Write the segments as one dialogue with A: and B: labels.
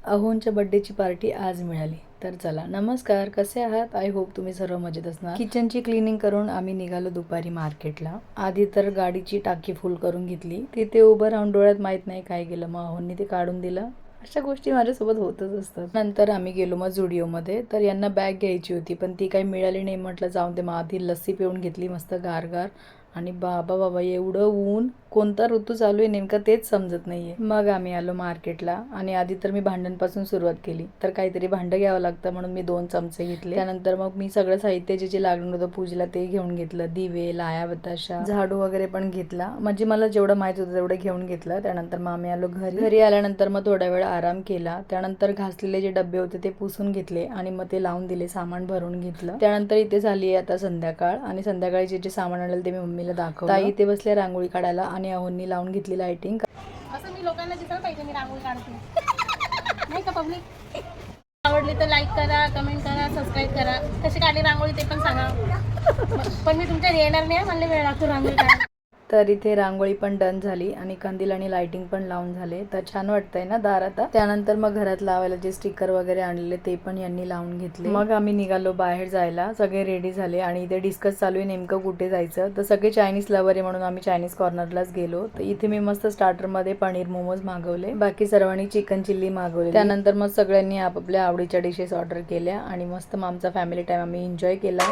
A: अहोंच्या बड्डेची party आज मिळाली. तर चला, नमस्कार, कसे आहात? आय होप तुम्ही सर्व मजेत असणार. किचनची क्लिनिंग करून आम्ही निघालो दुपारी मार्केटला. आधी तर गाडीची टाकी फुल करून घेतली. तिथे उभं राहून डोळ्यात माहीत नाही काय गेलं, मग अहोंनी ते काढून दिलं. अशा गोष्टी माझ्यासोबत होतच असतात. नंतर आम्ही गेलो मग झुडिओमध्ये. तर यांना बॅग घ्यायची होती पण ती काही मिळाली नाही. म्हटलं जाऊन दे, मग आधी लस्सी पिऊन घेतली मस्त गार. आणि बाबा बाबा, एवढं ऊन, कोणता ऋतू चालू आहे नेमका तेच समजत नाहीये. मग आम्ही आलो मार्केटला आणि आधी तर मी भांड्यांपासून सुरुवात केली. तर काहीतरी भांडं घ्यावं लागतं म्हणून मी 2 चमचे घेतले. त्यानंतर मग मी सगळं साहित्य जे लागणार होतं पूजेला ते घेऊन घेतलं. दिवे, लाया, बताशा, झाडू वगैरे पण घेतला. म्हणजे मला जेवढं माहित होतं तेवढं घेऊन घेतलं. त्यानंतर मग आम्ही आलो घरी आल्यानंतर मग थोडा वेळ आराम केला. त्यानंतर घासलेले जे डबे होते ते पुसून घेतले आणि मग ते लावून दिले, सामान भरून घेतलं. त्यानंतर इथे झाली आता संध्याकाळ आणि संध्याकाळी जे सामान आणलं ते मी मम्मीला दाखवलं. ताई इथे बसले रांगोळी काढायला आणि अहोंनी लावून घेतली लाइटिंग.
B: असं मी लोकांना दिसायला पाहिजे मी रांगोळी काढते नाही का पब्लिक. आवडली तर लाईक करा, कमेंट करा, सबस्क्राईब करा. कशी काढली रांगोळी ते पण सांगा. पण मी तुमच्या येणार नाही, मला वेळ लागतो रांगोळी काढायला.
A: तर इथे रांगोळी पण डन झाली आणि कंदील आणि लाइटिंग पण लावून झाले. तर छान वाटतंय ना दार आता. त्यानंतर मग घरात लावायला जे स्टिकर वगैरे आणलेले ते पण यांनी लावून घेतले. मग आम्ही निघालो बाहेर जायला. सगळे रेडी झाले आणि इथे डिस्कस चालू आहे नेमकं कुठे जायचं. तर सगळे चायनीज लवर आहे म्हणून आम्ही चायनीज कॉर्नरलाच गेलो. तर इथे मी मस्त स्टार्टर मध्ये पनीर मोमोज मागवले, बाकी सर्वांनी चिकन चिल्ली मागवले. त्यानंतर मग सगळ्यांनी आपापल्या आवडीच्या डिशेस ऑर्डर केल्या आणि मस्त मग आमचा फॅमिली टाइम आम्ही एन्जॉय केला.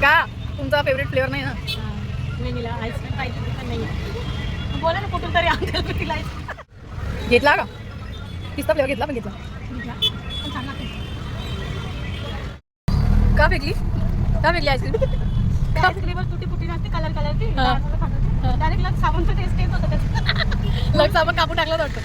B: का तुमचा फेवरेट फ्लेवर नाही ना? व्हॅनिला आईस्क्रीम पाहिजे पण नाही. बोला ना कुठून तरी अंकल तिला
A: घेतला का? पिस्ता फ्लेवर घेतला पण घेतला का फेकली आईस्क्रीम?
B: आईस्क्रीम तुटी नसते कलरची डायरेक्ट साबणचं टेस्ट येत होतं.
A: लग साबण कापून टाकलं वाटतं.